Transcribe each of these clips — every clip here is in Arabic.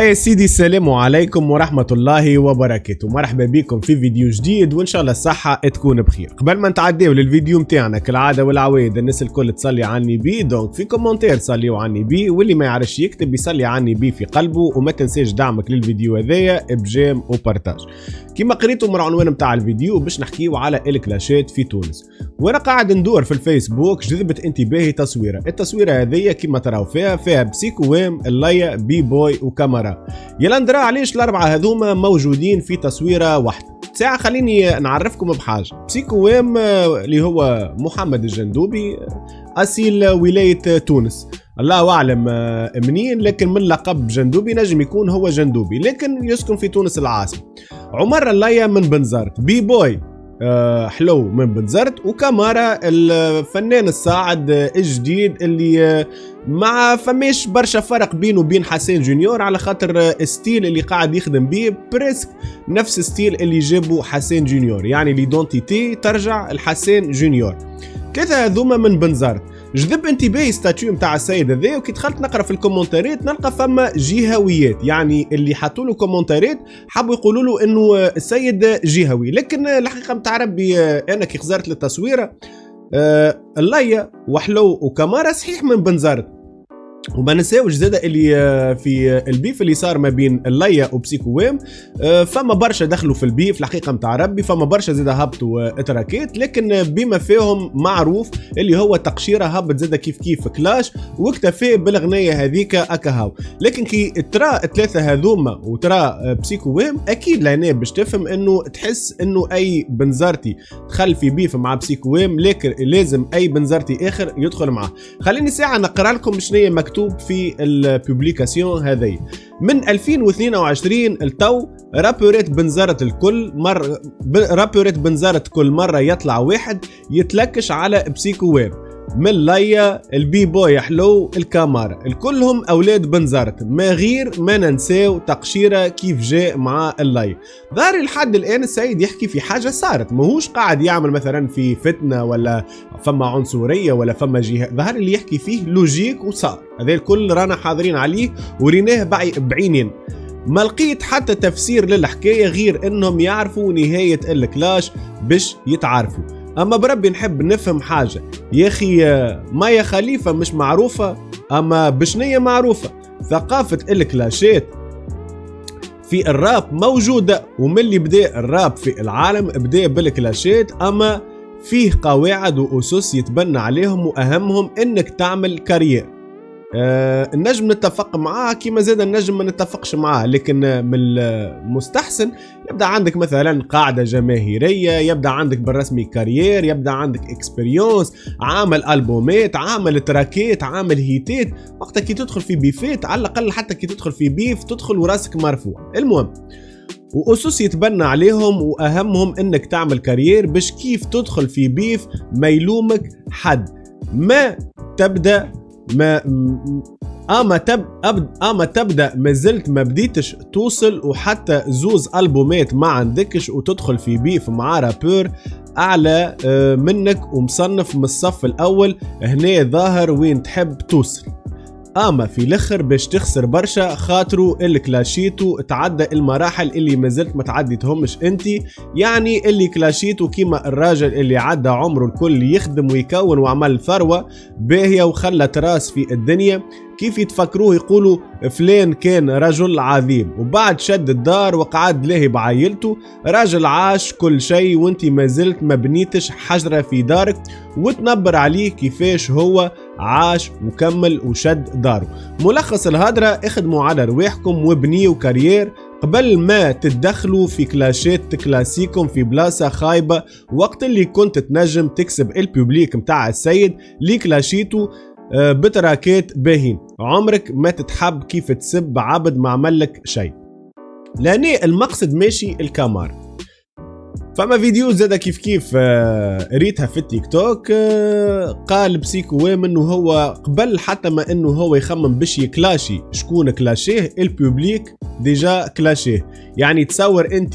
يا سيدي السلام عليكم ورحمة الله وبركاته. مرحبا بكم في فيديو جديد وإن شاء الله الصحة تكون بخير. قبل ما نتعديو للفيديو متاعنا كالعادة والعوايد الناس الكل تصلي على النبي، دونك في كومنتير صليوا على النبي، واللي ما يعرفش يكتب يصلي على النبي في قلبه، وما تنساش دعمك للفيديو هذايا بجيم وبارتاج. كما قريتوا من العنوان متاع الفيديو باش نحكيو على الكلاشات في تونس، وانا قاعد ندور في الفيسبوك جذبت انتباهي التصويره هذيا كما تراو فيها بسيكو ويم، الليا، بي بوي وكاميرا. يلا ندرى علاش الاربعه هذوما موجودين في تصويره واحده. ساعه خليني نعرفكم بحاجه. بسيكو ويم اللي هو محمد الجندوبي، اصيل ولايه تونس، الله اعلم منين، لكن من لقب جندوبي نجم يكون هو جندوبي لكن يسكن في تونس العاصمه. عمر الليا من بنزرت، بي بوي حلو من بنزرت، وكامارا الفنان الصاعد الجديد اللي مع فماش برشا فرق بينه وبين حسين جونيور، على خاطر الستيل اللي قاعد يخدم بيه بريسك نفس الستيل اللي جابه حسين جونيور، يعني ليدونتيتي ترجع الحسين جونيور. ثلاثة هذوما من بنزرت. جذب انتباهي ستاتيو متاع السيد هذا، وكي دخلت نقرا في الكومنتاريات نلقى فما جهويات، يعني اللي حطوا له كومنتاريات حبوا يقولوا له انه السيد جهوي، لكن الحقيقه متاع ربي انا كي خزرت للتصويره الليا وحلو وكامارا صحيح من بنزرت. وما نساوش زاده اللي في البيف اللي صار ما بين الليا وبسيكو ويم، فما برشا دخلوا في البيف الحقيقه متاع ربي، فما برشا زاده هبطوا اتراكيت، لكن بما فيهم معروف اللي هو تقشيره هبط زاده كيف كلاش واكتفى بالاغنيه هذيك اكاهاو. لكن كي ترى الثلاثه هذوما وترى بسيكو ويم اكيد لهنا باش تفهم انه تحس انه اي بنزرتي دخل في بيف مع بسيكو ويم لكن لازم اي بنزرتي اخر يدخل معه. خليني ساعه نقرا لكم شنو مكتوب في البوبليكاسيون هذه. من 2022 التو رابورات بنزرت كل مرة يطلع واحد يتلكش على بسيكو ويم، من ليا البي بوي حلو الكاميرا، الكلهم اولاد بنزرت، ما غير ما ننساو تقشيره كيف جاء مع الليا. ظهر لحد الان السيد يحكي في حاجه صارت، ماهوش قاعد يعمل مثلا في فتنه ولا فما عنصريه ولا فما جهه، ظهر اللي يحكي فيه لوجيك وصار. هذا الكل رانا حاضرين عليه وريناه بعينين. ما لقيت حتى تفسير للحكايه غير انهم يعرفوا نهايه الكلاش باش يتعارفوا. اما بربي نحب نفهم حاجه يا اخي، مايا خليفه مش معروفه، اما بشنيه معروفه ثقافه الكلاشات في الراب موجوده، ومن اللي بدا الراب في العالم بدا بالكلاشات، اما فيه قواعد واسس يتبنى عليهم، واهمهم انك تعمل كارير. النجم نتفق معاه كيما زاد النجم ما نتفقش معاه، لكن من المستحسن يبدأ عندك مثلا قاعدة جماهيرية، يبدأ عندك بالرسمي كارير، يبدأ عندك اكسبيريونس، عامل ألبومات، عامل تراكات، عامل هيتات. وقتها كي تدخل في بيفات على الأقل حتى كي تدخل في بيف تدخل وراسك مرفوع. المهم وأسس يتبنى عليهم، وأهمهم انك تعمل كارير باش كيف تدخل في بيف ما يلومك حد. ما تبدأ اما تبدا ما زلت ما بديتش توصل وحتى زوز البومات ما عندكش وتدخل في بيف مع رابور اعلى منك ومصنف من الصف الاول، هنا ظاهر وين تحب توصل. اما في الاخر باش تخسر برشا، خاطرو الكلاشيتو تعدى المراحل اللي ما زلت ما تعديتهمش انت، يعني اللي كلاشيتو كيما الراجل اللي عدى عمره الكل يخدم ويكون وعمل ثروة باهية وخلت راس في الدنيا، كيف يتفكروه يقولوا فلان كان رجل عظيم، وبعد شد الدار وقعد لاهي بعائلته، راجل عاش كل شيء وانت ما زلت ما بنيتش حجرة في دارك وتنبر عليه كيفاش هو عاش وكمل وشد داره. ملخص الهدرة، اخدموا على رواحكم وبنيوا كارير قبل ما تتدخلوا في كلاشات تكلاسيكم في بلاصة خايبة، وقت اللي كنت تنجم تكسب البوبليك متاع السيد اللي كلاشيتو بتراكات باهين. عمرك ما تتحب كيف تسب عبد ما عملك شيء. لاني المقصد ماشي الكامار. فما فيديو زاد كيف ريتها في التيك توك. قال بسيكو ويم انه هو قبل حتى ما انه هو يخمم باش يكلاشي شكون كلاشيه، البوبليك ديجا كلاشيه. يعني تصور انت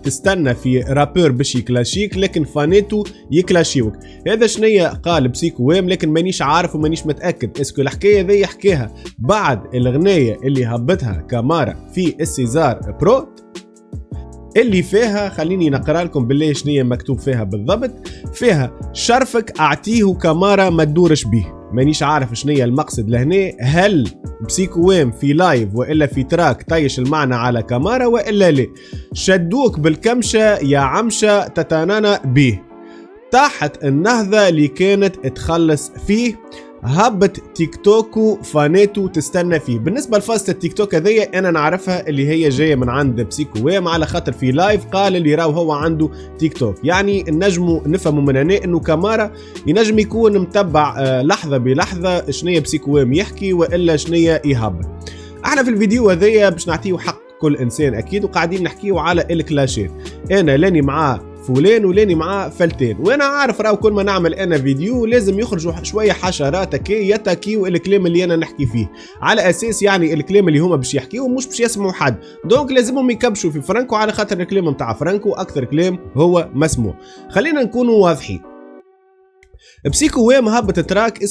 تستنى في رابور باش يكلاشيك لكن فانيتو يكلاشيوك. هذا شنية قال بسيكو ويم، لكن مانيش عارف ومانيش متاكد اسكو الحكايه ذي يحكيها بعد الاغنيه اللي هبطها كامارا في السيزار برو اللي فيها. خليني نقرا لكم بالله شنية مكتوب فيها بالضبط. فيها شرفك اعطيه كامارا ما تدورش به. مانيش عارف شنية المقصد لهنا، هل بسيكو ويم في لايف والا في تراك طيش المعنى على كامارا والا لا؟ شدوك بالكمشه يا عمشه تتنانى به، تحت النهضه اللي كانت تخلص فيه، هبط تيك توكو فانيتو تستنى فيه. بالنسبه لفاست التيك توك هذيا انا نعرفها اللي هي جايه من عند بسيكو ويم، على خاطر في لايف قال اللي راو هو عنده تيك توك. يعني نجموا نفهموا من هنا انه كامارا ينجم يكون متبع لحظه بلحظه شنية بسيكو ويم يحكي والا شنية يهبط. احنا في الفيديو هذيا باش نعطيه حق كل انسان اكيد، وقاعدين نحكيو على الكلاشات. انا لاني معاه فلان ولاني معاه فلتين، وانا عارف راهو كل ما نعمل انا فيديو لازم يخرجوا شويه حشرات كي يتكيو الكلام اللي انا نحكي فيه، على اساس يعني الكلام اللي هما باش يحكيوه مش باش يسمعوا حد، دونك لازمهم يكبشوا في فرانكو على خاطر الكلام نتاع فرانكو اكثر كلام هو مسموع. خلينا نكونوا واضحين. بسيكو ويم هبط تراك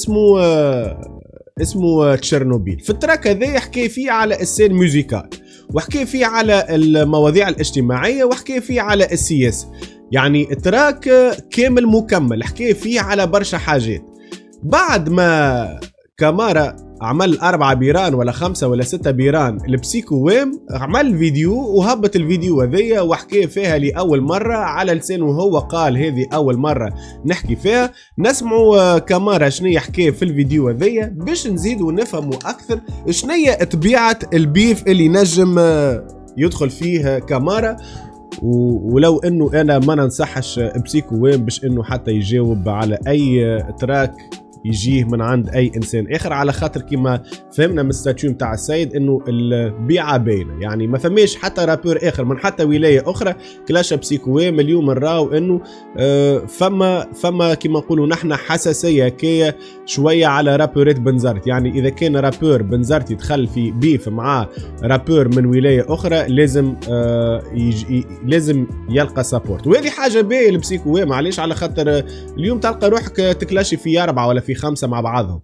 اسمه تشيرنوبيل. في التراك هذا يحكي فيه على السين ميوزيكال، وحكي فيه على المواضيع الاجتماعيه، وحكي فيه على السياسه. يعني التراك كامل مكمل حكي فيه على برشا حاجات. بعد ما كامارا عمل 4 بيران ولا 5 ولا 6 بيران لبسيكو ويم، عمل فيديو وهبط الفيديو هذيا وحكي فيها لأول مرة على لسانه هو، قال هذه أول مرة نحكي فيها. نسمعوا كامارا شنو يحكي في الفيديو هذيا باش نزيدوا نفهموا أكثر شنو طبيعة البيف اللي نجم يدخل فيه كامارا. ولو انه انا ما ننصحش بسيكو ويم باش انه حتى يجاوب على اي تراك يجيه من عند اي انسان اخر، على خاطر كما فهمنا من الستاتيو نتاع السيد انه البيعه باينه. يعني ما فماش حتى رابور اخر من حتى ولايه اخرى كلاش بسيكو ويم. اليوم نراو انه فما كما نقولوا نحن حساسيه كي شويه على رابورات بنزرت. يعني اذا كان رابور بنزرت يدخل في بيف مع رابور من ولايه اخرى لازم يلقى سابورت، وهذه حاجه باهيه لبسيكو ويم. معليش على خاطر اليوم تلقى روحك تكلاشي في 4 ولا في 5 مع بعضهم.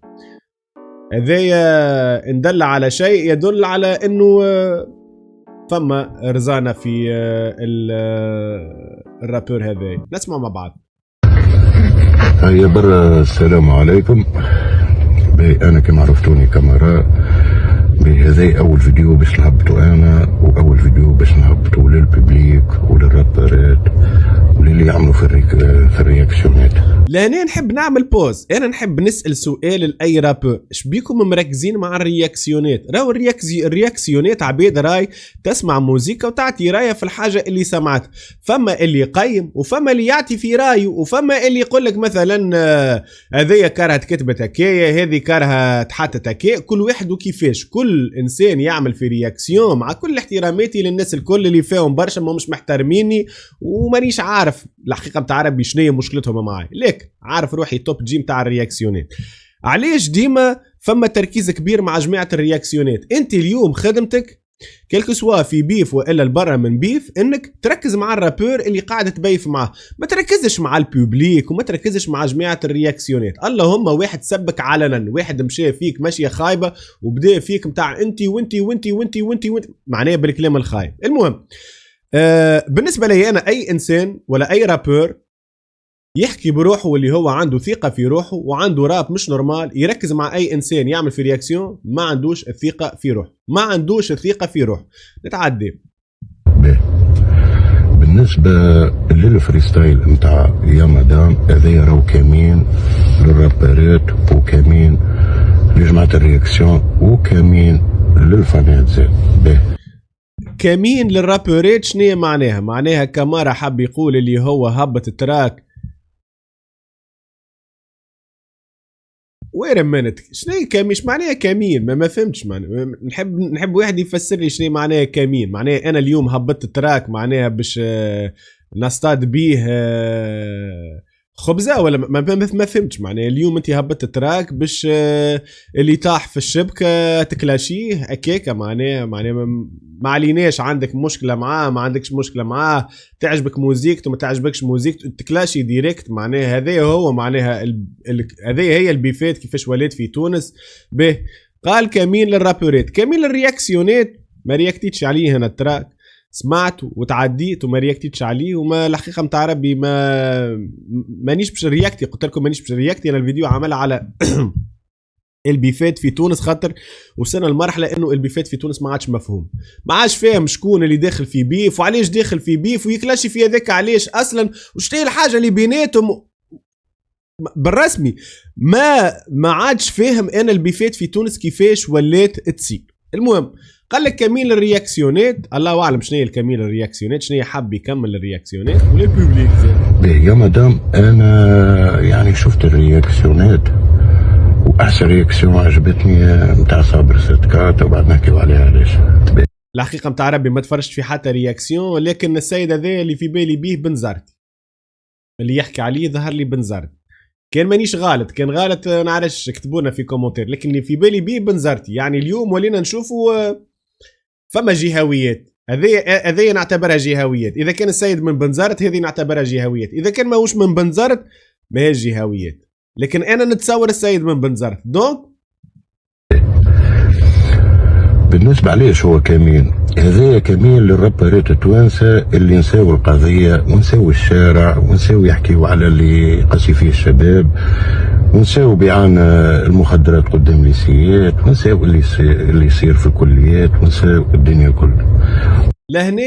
هذا إن دل على شيء يدل على انه فما رزانة في الرابور هذا. نسمع مع بعض. هيا برا السلام عليكم. انا كما عرفتوني كامارا، هذا اول فيديو باش نهبطو انا، واول فيديو باش نهبطو للببليك وللرابرات وللي يعملوا في الرياكسيونات. لهنا نحب نعمل بوز. انا نحب نسال سؤال لاي رابور، اش بيكم مركزين مع الرياكسيونات؟ راهو الرياكسيونات عبيد راي تسمع موزيكا وتعطي رايه في الحاجه اللي سمعت. فما اللي يقيم وفما اللي يعطي في رايه، وفما اللي يقول لك مثلا هذيا كارها تكتبت هكايا، هذه كارها تحطت هكايا. كل واحد وكيفاش، كل انسان يعمل في رياكسيون. مع كل احتراماتي للناس الكل اللي فيهم برشا ما مش محترميني ومانيش عارف الحقيقه بتاع ربي شنو مشكلتهم معاي، ليك عارف روحي توب جي متاع الرياكسيونات. علاش ديما فما تركيز كبير مع جماعه الرياكسيونات؟ انت اليوم خدمتك كلكو سوا في بيف والا البرا من بيف انك تركز مع الرابور اللي قاعد تبيف معاه، ما تركزش مع البوبليك وما تركزش مع جماعه الرياكسيونات. اللهم واحد سبك علنا، واحد مشى فيك ماشيه خايبه وبدا فيك متاع انت وانت وانت وانت وانت وانت، معناه بالكلام الخايب. المهم بالنسبه لي انا اي انسان ولا اي رابور يحكي بروحه واللي هو عنده ثقة في روحه وعنده راب مش نورمال، يركز مع أي إنسان يعمل في رياكسيون ما عندوش الثقة في روحه، ما عندوش الثقة في روحه. نتعدي. بالنسبة للفريستايل متاع يا مدام، هذا راهو كمين للرابرات وكمين لجماعة الرياكسيون وكمين للفانات زاد. كمين للرابرات شنو معناها؟ معناها كامارا حب يقول اللي هو هبط التراك وير منت. شنو مش معناها كمين؟ ما فهمتش. معناها نحب واحد يفسر لي شنو معناها كمين. معناها انا اليوم هبطت التراك معناها باش نصطاد بيه خبزه ولا ما فهمتش معناها. اليوم انت هبطت تراك باش اللي طاح في الشبكه تكلاشيه هكاكا معناها ما عليناش عندك مشكله معاه ما عندكش مشكله معاه، تعجبك موزيكته ما تعجبكش موزيكته تكلاشي ديريكت معناها. هذا هو معناها هذه هي البيفات كيفاش ولات في تونس. به قال كمين للرابورات كمين للرياكسيونات ما رياكتيتش عليه هنا التراك، سمعت وتعديت وما رياكتيتش عليه. وما الحقيقه متاع ربي مانيش باش رياكتي، قلت لكم مانيش باش رياكتي. انا الفيديو عمل على البيفات في تونس خاطر وصلنا المرحله انه البيفات في تونس ما عادش مفهوم، ما عادش فاهم شكون اللي داخل في بيف وعلاش داخل في بيف ويكلاشي في هذاك علاش اصلا وش هي الحاجه اللي بيناتهم بالرسمي. ما عادش فاهم انا البيفات في تونس كيفاش ولات تصير. المهم قال لك كمين الرياكسيونات، الله اعلم شنو هي الكمين الرياكسيونات، شنو هي حاب يكمل الرياكسيونات ولا البوبليك. يا مدام انا يعني شفت الرياكسيونات واحسن رياكسيون عجبتني نتاع صابر ستكات وبعد نحكيو عليها علاش. الحقيقه متاع ربي ما تفرجت في حتى رياكسيون، لكن السيد هذا اللي في بالي بيه بنزرتي اللي يحكي عليه ظهر لي بنزرتي. كان مانيش غلط، كان غلط نعرفش اكتبونا في كومنتير، لكن اللي في بالي بيه بنزرتي. يعني اليوم ولينا نشوفوا فما جهويات، هذه نعتبرها جهويات. اذا كان السيد من بنزرت هذه نعتبرها جهويات، اذا كان ماهوش من بنزرت ما هيش جهويات، لكن انا نتصور السيد من بنزرت. دونك بالنسبة عليش هو كمين، هذايا كمين للرابرات التوانسة اللي نساوي القضية ونساوي الشارع ونساوي يحكيوا على اللي قاسي فيه الشباب ونساوي بيعانا المخدرات قدام ليسيات ونساوي اللي يصير في الكليات ونساوي الدنيا كلها. لهنا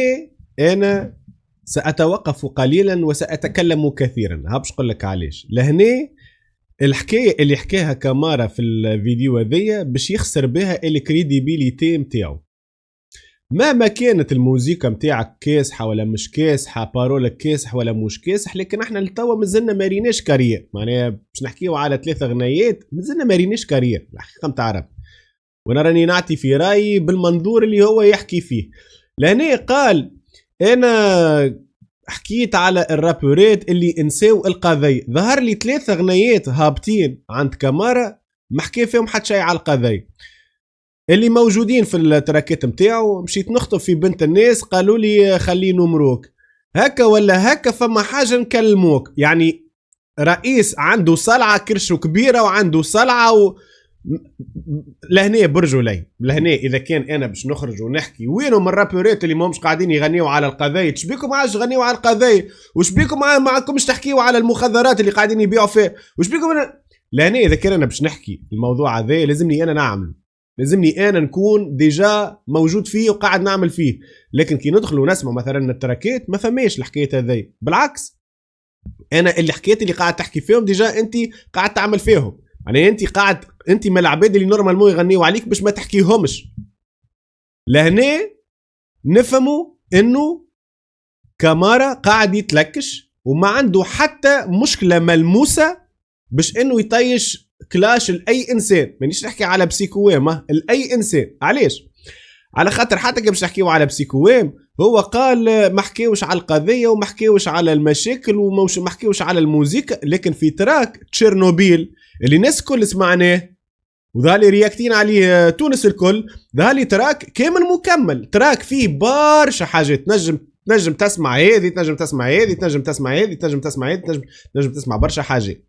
انا سأتوقف قليلا وسأتكلم كثيرا. هبش قل لك علاش. لهنا الحكايه اللي حكاها كامارا في الفيديو هذيا باش يخسر بها الكريديبيليتي نتاعو. مهما كانت الموسيقى نتاعك كاسحه ولا مش كاسحه، بارولك كاسح ولا مش كاسح، لكن احنا لتوا مازلنا ما ريناش كارير. معناها باش نحكيو على 3 غنيات مازلنا ما ريناش كارير الحقيقه نتاع. وانا راني نعطي في رايي بالمنظور اللي هو يحكي فيه. لهنا قال انا حكيت على الرابورات اللي انساو القضية. ظهر لي 3 غنيات هابطين عند كامارا ما حكي فيهم حتى شيء على القضية اللي موجودين في التراكات متاعو. مشيت نخطب في بنت الناس قالوا لي خلي نمروك هكا ولا هكا، فما حاجة نكلموك. يعني رئيس عنده صلعة كرشه كبيرة وعنده صلعة لهنا برجوا لي. لهنا اذا كان انا باش نخرج ونحكي وينهم الرابورات اللي ماهمش قاعدين يغنيوا على القضايا، تشبيكم عايش تغنيوا على القضايا، وش بيكم معكمش تحكيوا على المخدرات اللي قاعدين يبيعوا فيها، وش بيكم لهنا اذا كان انا باش نحكي الموضوع هذا لازمني انا نعمل، لازمني انا نكون ديجا موجود فيه وقاعد نعمل فيه. لكن كي ندخل ونسمع مثلا التراكات ما فماش الحكايه هذه، بالعكس انا اللي حكيت اللي قاعد تحكي فيهم ديجا انت قاعد تعمل فيهم. يعني انت من العباد اللي نورمال مو يغنيوا عليك باش ما تحكيهمش. لهنا نفهموا انه كامارا قاعد يتلكش وما عنده حتى مشكله ملموسه باش انه يطيش كلاش لاي انسان. مانيش نحكي على بسيكوام، لاي انسان. علاش؟ على خاطر حتى كي باش نحكيو على بسيكوام هو قال ما حكيوش على القضيه وما حكيوش على المشاكل وما حكيوش على الموسيقى، لكن في تراك تشيرنوبيل اللي الناس الكل سمعناه وذالي رياكتين عليه تونس الكل، ذالي تراك كامل مكمل، تراك فيه برشا حاجات. تنجم تسمع هذه، تنجم تسمع هذه، تنجم تسمع هذه، تنجم تسمع هذه، تنجم تسمع برشا حاجات.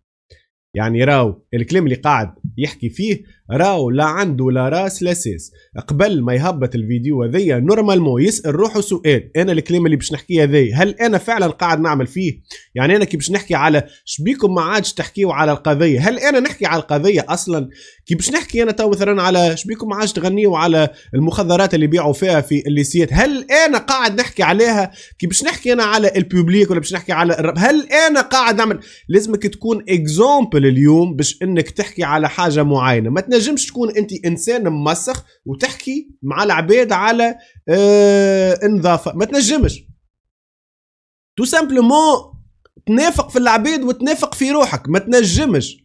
يعني راو الكلام اللي قاعد يحكي فيه راو لا عنده لا راس لا ساس. قبل ما يهبط الفيديو هذيا نورمالمو يسأل روحه سؤال، انا الكلام اللي باش نحكيه هذيا هل انا فعلا قاعد نعمل فيه؟ يعني انا كي باش نحكي على شبيكم ما عادش تحكيوا على القضيه، هل انا نحكي على القضيه اصلا؟ كي باش نحكي انا تو مثلا على شبيكم ما عادش تغنيوا على المخدرات اللي بيعوا فيها في الليسيات، هل انا قاعد نحكي عليها؟ كي باش نحكي انا على البوبليك ولا باش نحكي على الرب، هل انا قاعد نعمل؟ لازمك تكون اكزامبل اليوم باش انك تحكي على حاجه معينه. ما تنجمش تكون انت انسان ممسخ وتحكي مع العباد على النظافه، ما تنجمش تو سامبلومون تنافق في العباد وتنافق في روحك، ما تنجمش.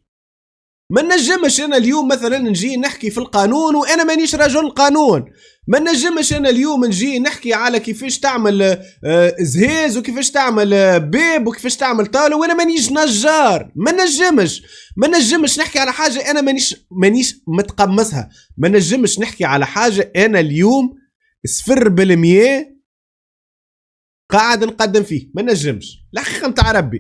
ما نجمش انا اليوم مثلا نجي نحكي في القانون وانا مانيش رجل القانون. ما نجمش انا اليوم نجي نحكي على كيفاش تعمل زهيز وكيفاش تعمل بيب وكيفاش تعمل طاوله وانا مانيش نجار. ما نجمش نحكي على حاجه انا مانيش متقمصها. ما نجمش نحكي على حاجه انا اليوم 0% قاعد نقدم فيه. ما نجمش الحقيقه نتاع ربي.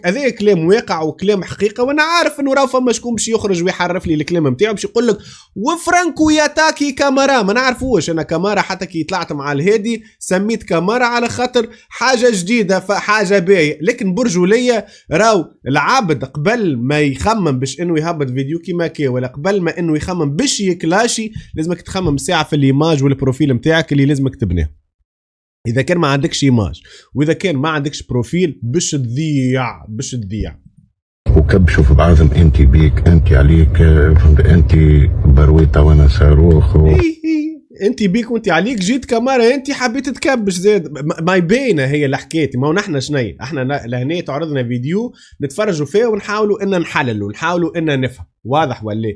هذا كلام واقع وكلام حقيقه، وانا عارف انه راه فما شكون باش يخرج ويحرف لي الكلام نتاعو باش يقول لك وفرانكو ياتاكي كامارا. ما نعرفوش انا كامارا، حتى كي طلعت مع الهادي سميت كامارا على خاطر حاجه جديده فحاجه باهيه. لكن برجوليه راو العبد قبل ما يخمم باش انه يهبط فيديو كيما كي، ولا قبل ما انه يخمم باش يكلاشي، لازمك تخمم ساعه في الايماج والبروفيل نتاعك اللي لازمك تبنيه. اذا كان ما عندكش ايماج واذا كان ما عندكش بروفيل باش تضيع. وكبشوا في بعضهم، انت بيك انت عليك، انت برويطه وانا صاروخ انت بيك وانت عليك. جيت كاميرا انت حبيت تكبش زاد. ما يبينه هي اللي حكيتي. ما هو نحن شني احنا لهنا تعرضنا فيديو نتفرجوا فيه ونحاولوا ان نحللوا، نحاولوا ان نفهم. واضح ولا؟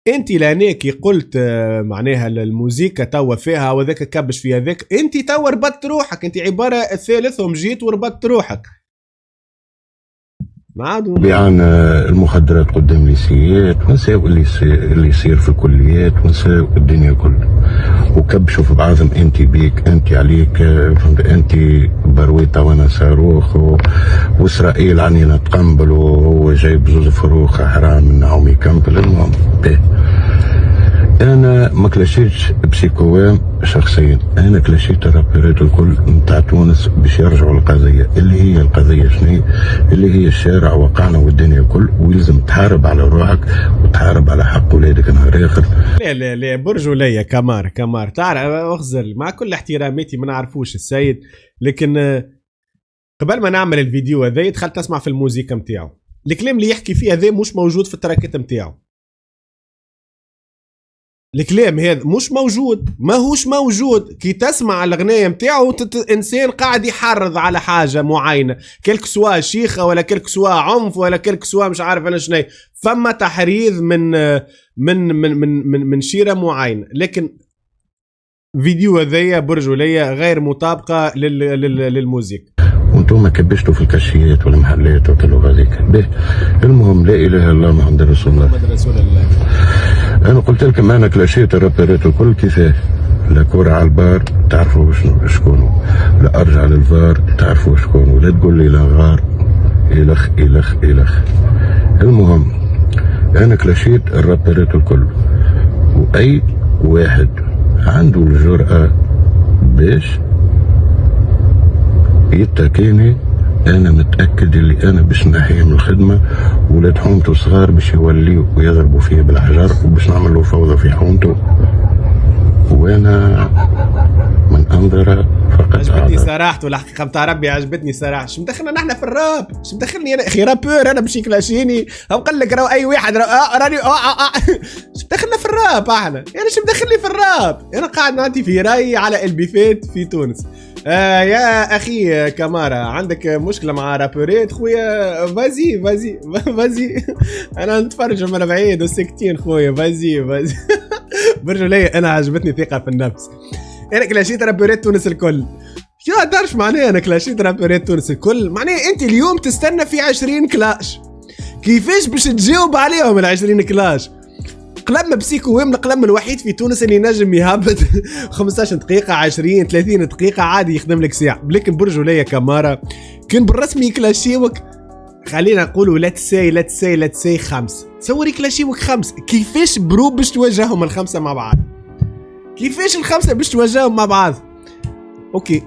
انت لانيكي قلت معناها الموزيكا توا فيها وذاك كبش فيها ذاك، انت توا ربطت روحك، انت عباره الثالثهم جيت وربطت روحك. ما عادوا بيعان المخدرات قدام ليسيات، ونساو اللي يصير في الكليات، ونساو الدنيا كلها، وكبشوا في بعضهم انت بيك انت عليك، انت برويطه وانا صاروخ، واسرائيل عنينا تقنبل، وهو جايب زوز فروخ حرام من نعومي كامبل. المهم انا ما كلاشيتش بسيكوام شخصيا، انا كلاشيت الرابرات الكل نتاع تونس باش يرجعوا القضيه اللي هي القضيه شنو، اللي هي الشارع وقعنا والدنيا كل، ويلزم تحارب على روحك وتحارب على حق ولادك نهار اخر. لا برجوليه كمار تعرف اخزر مع كل احتراماتي ما نعرفوش السيد، لكن قبل ما نعمل الفيديو هذا دخلت اسمع في الموسيقى نتاعو. الكلام اللي يحكي فيه هذا مش موجود في التراكات نتاعو. الكلام هذا مش موجود، ما هوش موجود. كي تسمع الأغنية متاعه إنسان قاعد يحرض على حاجة معينة، كلك سوا شيخة ولا كلك سوا عنف ولا كلك سوا مش عارف أنا شنو، فما تحريض من شيرة معينة. لكن فيديو هذيا برجولية غير مطابقة للموزيك. وانتم كبشتوا في الكاشيات والمحلات وكلوا هذيك. المهم لا اله الا الله محمد رسول الله. محمد رسول الله. انا قلت لكم انا كلاشيت الرابرات الكل كيفاه. لا كورة على البار تعرفوا شكونوا، لا ارجع للفار تعرفوا شكونوا، لا تقول لي لا غار الخ. المهم انا كلاشيت الرابرات الكل، واي واحد عنده الجرأة باش يتكيني انا متاكد اللي انا باش نحيه من الخدمه، ولاد حومته صغار باش يوليوا ويضربوا فيه بالحجر، وباش نعمل له فوضى في حومته، وانا من انظر فقط. عجبتني صراحته الحقيقه نتاع ربي، عجبتني صراحه. شو مدخلنا نحن في الراب؟ شو مدخلني انا اخي رابور؟ انا باش يكلاشيني او قال لك راهو اي واحد راني شو مدخلنا في الراب احنا؟ انا شو مدخلني في الراب؟ انا قاعد نعطي في رايي على البيفات في تونس. يا اخي كامارا عندك مشكله مع رابوريت خويا؟ فازي انا نتفرج من بعيد وسكتين خويا. فازي برجوليه. انا عجبتني ثقه في النفس. انا كلاشيت رابوريت تونس الكل. يا دارش معناه انا كلاشيت رابوريت تونس الكل؟ معناه انت اليوم تستنى في 20 كلاش، كيفاش باش تجاوب عليهم ال 20 كلاش؟ قلم بسيكو ويم القلم الوحيد في تونس اللي نجم يهبط 15 دقيقة 20 30 دقيقة عادي يخدم لك ساعة. لكن برجولية كامارا كان بالرسمي يكلاشيوك، خلينا نقولوا لا تسي 5. تصور يكلاشيوك 5، كيفاش برو باش تواجههم الخمسة مع بعض؟ كيفاش الخمسة باش تواجههم مع بعض؟ اوكي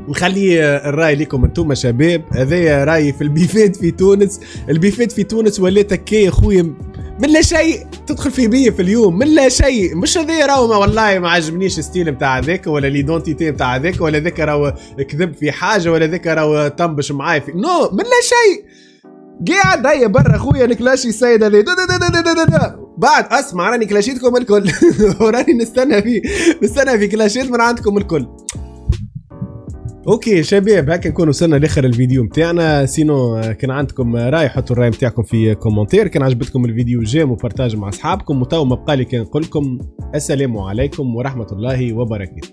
نخلي الرأي لكم انتم شباب. هذا رأيي في البيفات في تونس. البيفات في تونس ولات هكا يا خويا من لا شيء، تدخل في بيه في اليوم من لا شيء. مش هذا راهو والله ما عجبنيش ستيل نتاع ذاك ولا ليدونتيتي نتاع ذاك ولا ذاك راهو كذب في حاجه ولا ذاك راهو طنبش معاي في من لا شيء. قاعد هيا برا خويا نكلاشي السيد هذا بعد اسمع راني كلاشيتكم الكل وراني نستنى في كلاشيت من عندكم الكل. اوكي شباب، هكا نكون وصلنا لاخر الفيديو متاعنا. سينو كان عندكم راي حطوا الراي متاعكم في كومنتير، كان عجبتكم الفيديو جيم وبارتاج مع اصحابكم. وتو ما بقالي كان نقول لكم السلام عليكم ورحمه الله وبركاته.